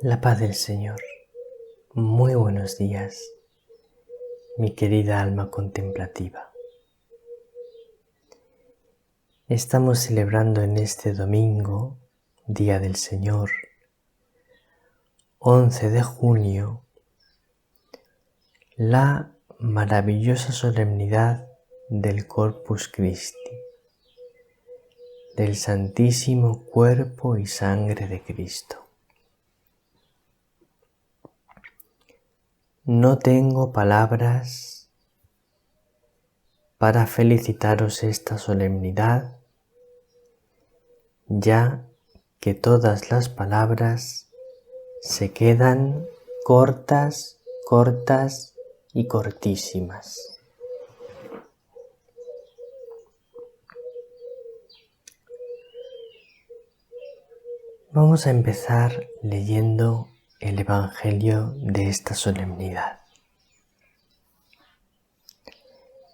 La paz del Señor. Muy buenos días, mi querida alma contemplativa. Estamos celebrando en este domingo, Día del Señor, 11 de junio, la maravillosa solemnidad del Corpus Christi, del Santísimo Cuerpo y Sangre de Cristo. No tengo palabras para felicitaros esta solemnidad, ya que todas las palabras se quedan cortas y cortísimas. Vamos a empezar leyendo el Evangelio de esta solemnidad.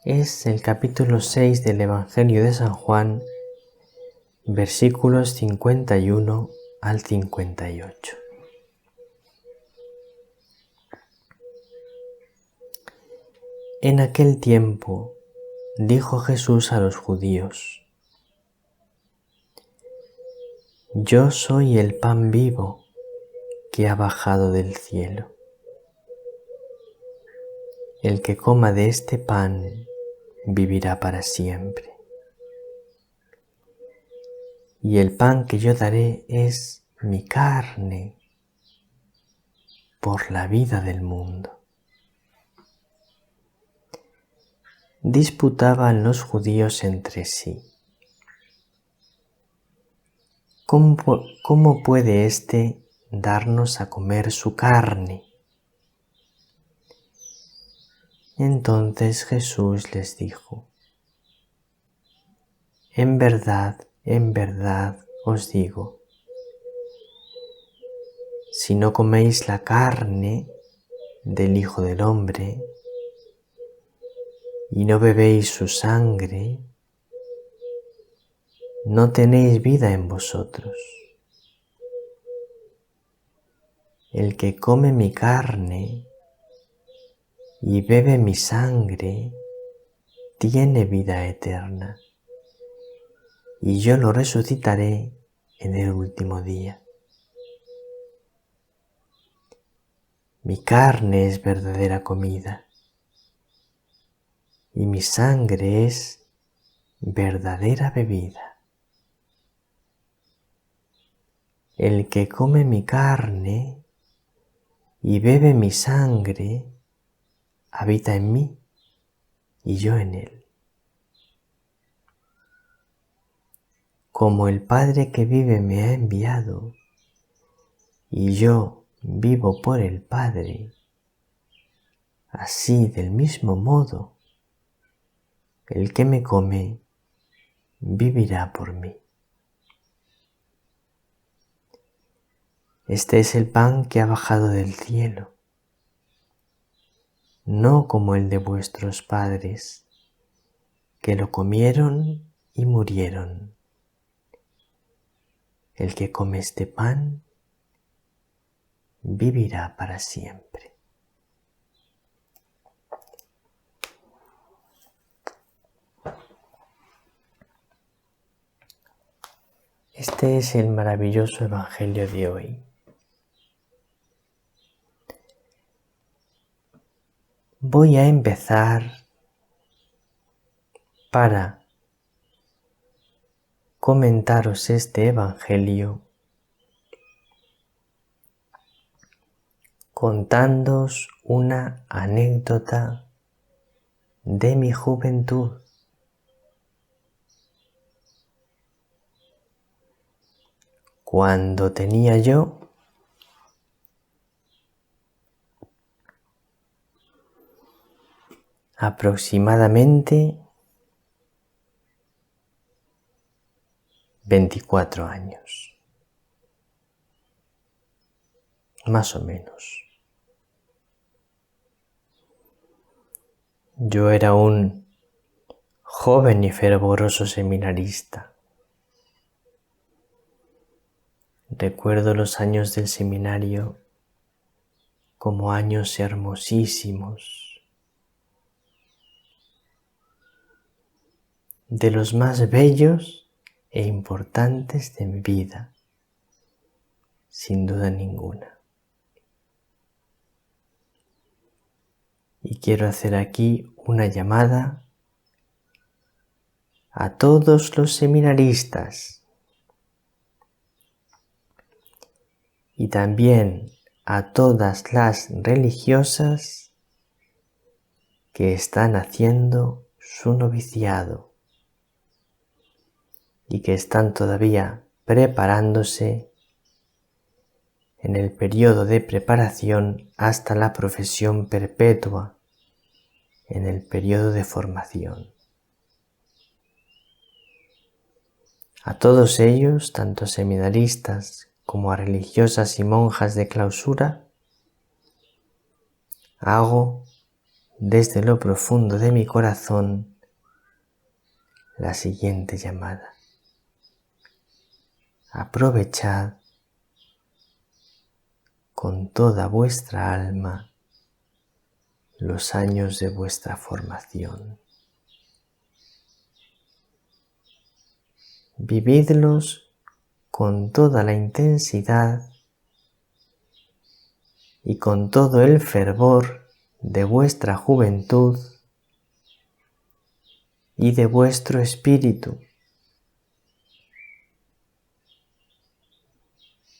Es el capítulo 6 del Evangelio de San Juan, versículos 51 al 58. En aquel tiempo dijo Jesús a los judíos: Yo soy el pan vivo que ha bajado del cielo. El que coma de este pan vivirá para siempre. Y el pan que yo daré es mi carne por la vida del mundo. Disputaban los judíos entre sí: ¿Cómo puede éste darnos a comer su carne? Entonces Jesús les dijo: en verdad os digo, si no coméis la carne del Hijo del Hombre y no bebéis su sangre, no tenéis vida en vosotros. El que come mi carne y bebe mi sangre tiene vida eterna, y yo lo resucitaré en el último día. Mi carne es verdadera comida, y mi sangre es verdadera bebida. El que come mi carne y bebe mi sangre habita en mí y yo en él. Como el Padre que vive me ha enviado y yo vivo por el Padre, así del mismo modo el que me come vivirá por mí. Este es el pan que ha bajado del cielo, no como el de vuestros padres, que lo comieron y murieron. El que come este pan vivirá para siempre. Este es el maravilloso Evangelio de hoy. Voy a empezar para comentaros este Evangelio contándoos una anécdota de mi juventud. Cuando tenía yo aproximadamente 24 años, más o menos. Yo era un joven y fervoroso seminarista. Recuerdo los años del seminario como años hermosísimos, de los más bellos e importantes de mi vida, sin duda ninguna. Y quiero hacer aquí una llamada a todos los seminaristas y también a todas las religiosas que están haciendo su noviciado y que están todavía preparándose en el periodo de preparación hasta la profesión perpetua, en el periodo de formación. A todos ellos, tanto seminaristas como a religiosas y monjas de clausura, hago desde lo profundo de mi corazón la siguiente llamada. Aprovechad con toda vuestra alma los años de vuestra formación. Vividlos con toda la intensidad y con todo el fervor de vuestra juventud y de vuestro espíritu,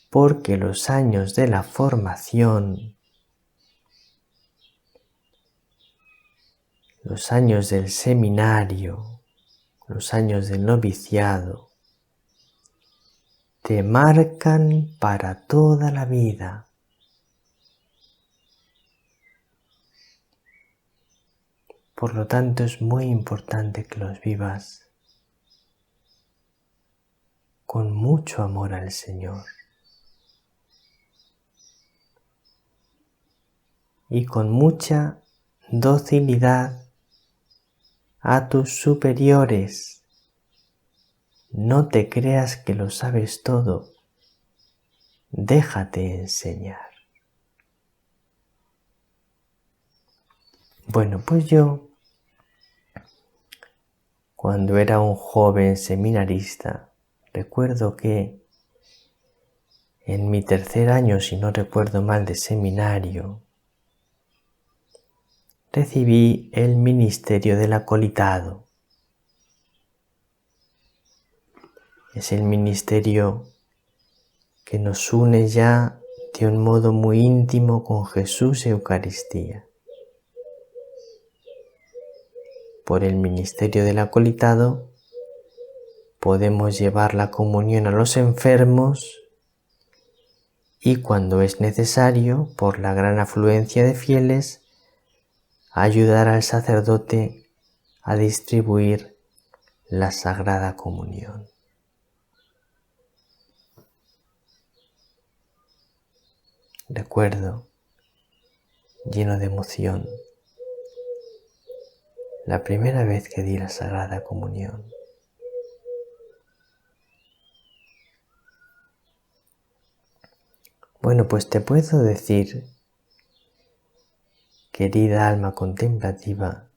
porque los años de la formación, los años del seminario, los años del noviciado, te marcan para toda la vida. Por lo tanto, es muy importante que los vivas con mucho amor al Señor y con mucha docilidad a tus superiores. No te creas que lo sabes todo, déjate enseñar. Bueno, pues yo, cuando era un joven seminarista, recuerdo que en mi tercer año, si no recuerdo mal, de seminario, recibí el ministerio del acolitado. Es el ministerio que nos une ya de un modo muy íntimo con Jesús y Eucaristía. Por el ministerio del acolitado podemos llevar la comunión a los enfermos y cuando es necesario, por la gran afluencia de fieles, ayudar al sacerdote a distribuir la Sagrada Comunión. Recuerdo, lleno de emoción, la primera vez que di la Sagrada Comunión. Bueno, pues te puedo decir, querida alma contemplativa,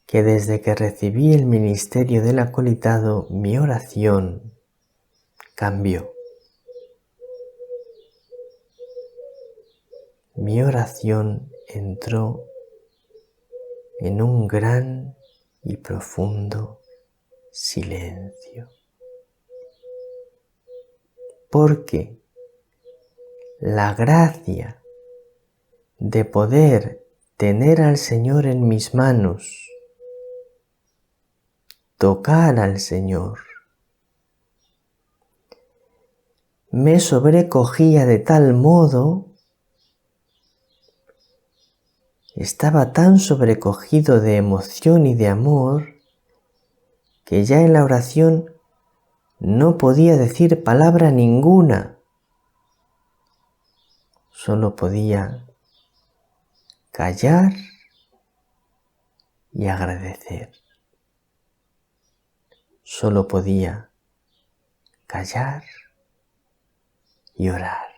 que desde que recibí el ministerio del acolitado, mi oración cambió. Mi oración entró en un gran y profundo silencio. Porque la gracia de poder tener al Señor en mis manos, tocar al Señor, me sobrecogía de tal modo, estaba tan sobrecogido de emoción y de amor, que ya en la oración no podía decir palabra ninguna, solo podía callar y agradecer. Solo podía callar y orar.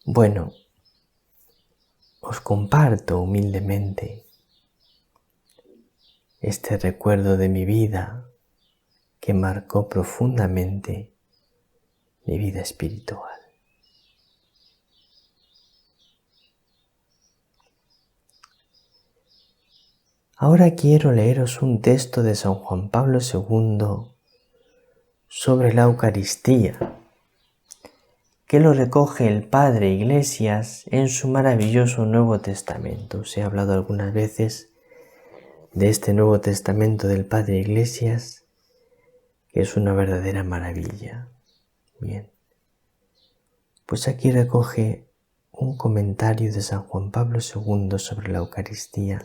Bueno, os comparto humildemente este recuerdo de mi vida que marcó profundamente mi vida espiritual. Ahora quiero leeros un texto de San Juan Pablo II sobre la Eucaristía, que lo recoge el Padre Iglesias en su maravilloso Nuevo Testamento. Os he hablado algunas veces de este Nuevo Testamento del Padre Iglesias, que es una verdadera maravilla. Bien, pues aquí recoge un comentario de San Juan Pablo II sobre la Eucaristía,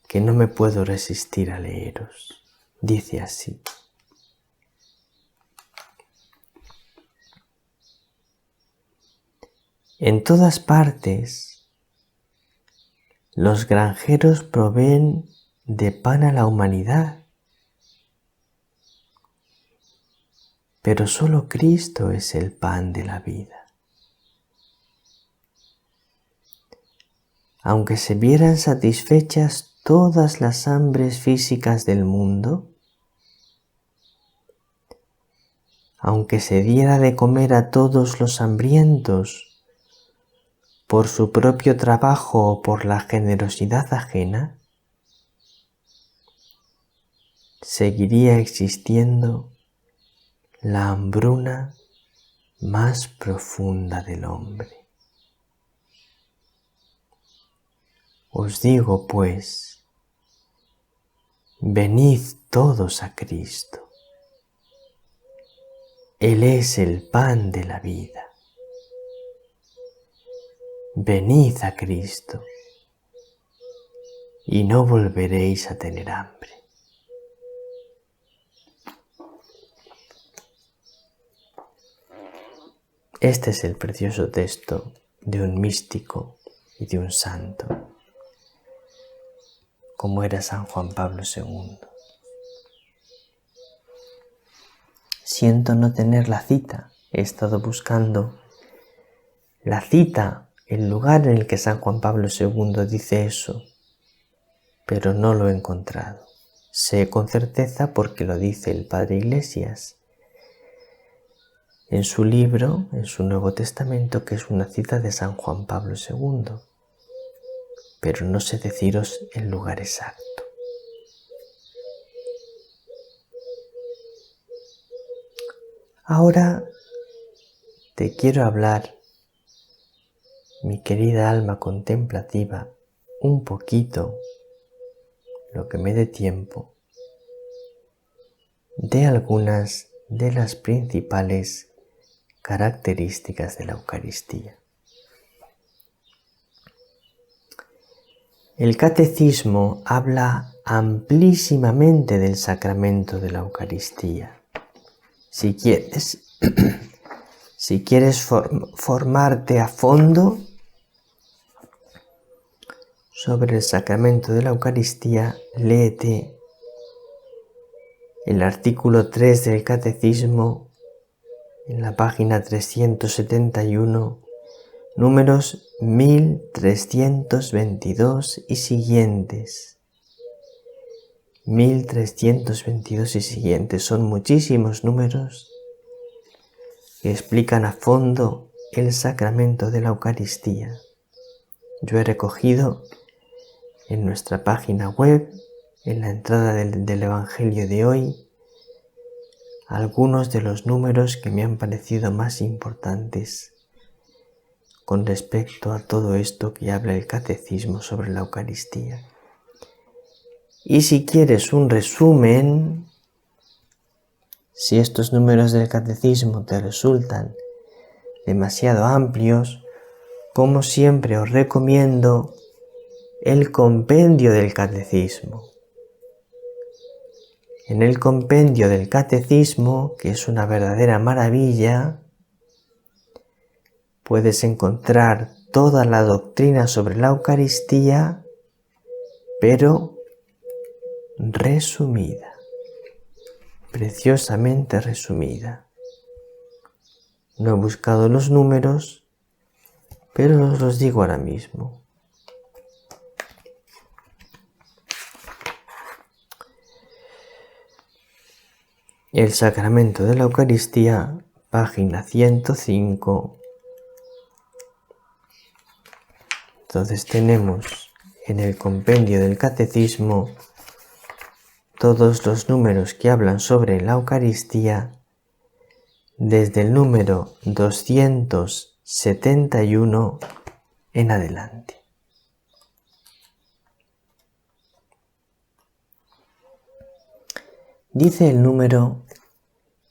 que no me puedo resistir a leeros. Dice así: en todas partes, los granjeros proveen de pan a la humanidad, pero solo Cristo es el pan de la vida. Aunque se vieran satisfechas todas las hambres físicas del mundo, aunque se diera de comer a todos los hambrientos por su propio trabajo o por la generosidad ajena, seguiría existiendo la hambruna más profunda del hombre. Os digo, pues, venid todos a Cristo. Él es el pan de la vida. Venid a Cristo y no volveréis a tener hambre. Este es el precioso texto de un místico y de un santo, como era San Juan Pablo II. Siento no tener la cita. He estado buscando la cita, el lugar en el que San Juan Pablo II dice eso, pero no lo he encontrado. Sé con certeza porque lo dice el Padre Iglesias en su libro, en su Nuevo Testamento, que es una cita de San Juan Pablo II, pero no sé deciros el lugar exacto. Ahora te quiero hablar, mi querida alma contemplativa, un poquito, lo que me dé tiempo, de algunas de las principales características de la Eucaristía. El Catecismo habla amplísimamente del sacramento de la Eucaristía. Si quieres formarte a fondo sobre el sacramento de la Eucaristía, léete el artículo 3 del Catecismo en la página 371, números 1322 y siguientes. 1322 y siguientes. Son muchísimos números que explican a fondo el sacramento de la Eucaristía. Yo he recogido en nuestra página web, en la entrada del Evangelio de hoy, algunos de los números que me han parecido más importantes con respecto a todo esto que habla el Catecismo sobre la Eucaristía. Y si quieres un resumen, si estos números del Catecismo te resultan demasiado amplios, como siempre os recomiendo el compendio del Catecismo. En el compendio del Catecismo, que es una verdadera maravilla, puedes encontrar toda la doctrina sobre la Eucaristía, pero resumida, preciosamente resumida. No he buscado los números, pero os los digo ahora mismo. El sacramento de la Eucaristía, página 105. Entonces tenemos en el compendio del Catecismo todos los números que hablan sobre la Eucaristía, desde el número 271 en adelante. Dice el número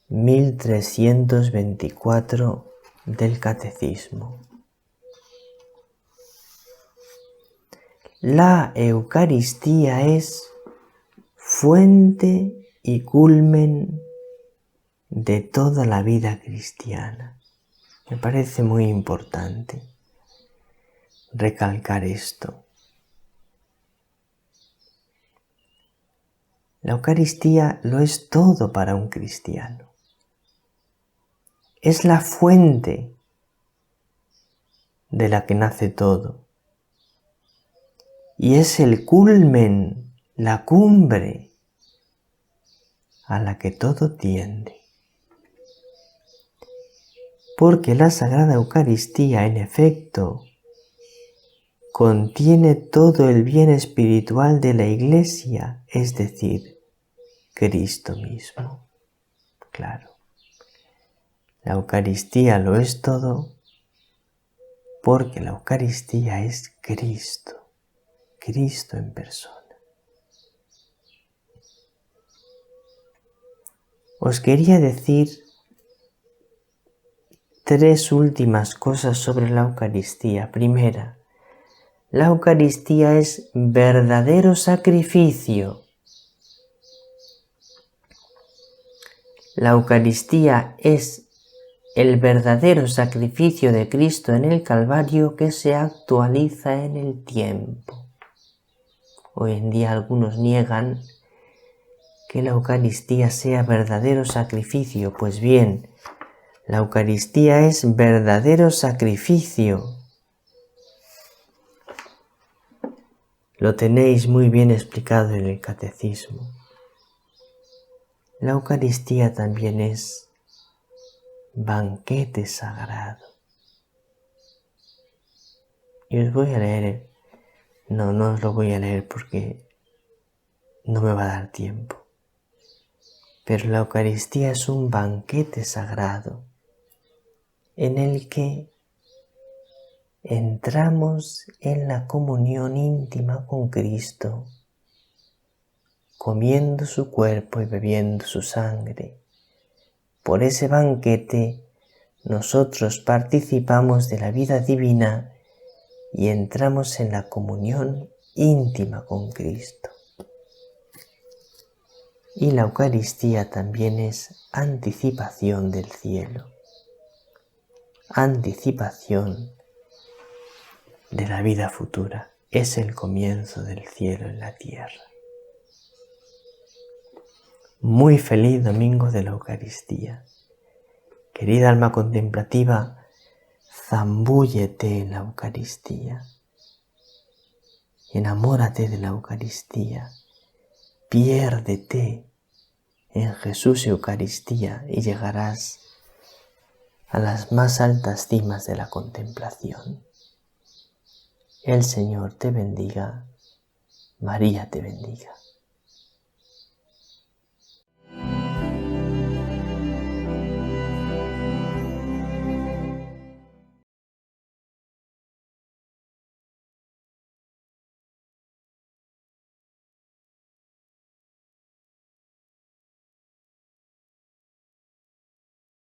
1324 del Catecismo: la Eucaristía es fuente y culmen de toda la vida cristiana. Me parece muy importante recalcar esto. La Eucaristía lo es todo para un cristiano. Es la fuente de la que nace todo. Y es el culmen, la cumbre a la que todo tiende. Porque la Sagrada Eucaristía, en efecto, contiene todo el bien espiritual de la Iglesia, es decir, Cristo mismo. Claro, la Eucaristía lo es todo porque la Eucaristía es Cristo, Cristo en persona. Os quería decir tres últimas cosas sobre la Eucaristía. Primera, la Eucaristía es verdadero sacrificio. La Eucaristía es el verdadero sacrificio de Cristo en el Calvario que se actualiza en el tiempo. Hoy en día algunos niegan que la Eucaristía sea verdadero sacrificio. Pues bien, la Eucaristía es verdadero sacrificio. Lo tenéis muy bien explicado en el Catecismo. La Eucaristía también es banquete sagrado. Y os voy a leer, no os lo voy a leer porque no me va a dar tiempo. Pero la Eucaristía es un banquete sagrado en el que entramos en la comunión íntima con Cristo, comiendo su cuerpo y bebiendo su sangre. Por ese banquete nosotros participamos de la vida divina y entramos en la comunión íntima con Cristo. Y la Eucaristía también es anticipación del cielo, anticipación de la vida futura. Es el comienzo del cielo en la tierra. Muy feliz domingo de la Eucaristía. Querida alma contemplativa, zambúllete en la Eucaristía. Enamórate de la Eucaristía. Piérdete en Jesús y Eucaristía y llegarás a las más altas cimas de la contemplación. El Señor te bendiga, María te bendiga.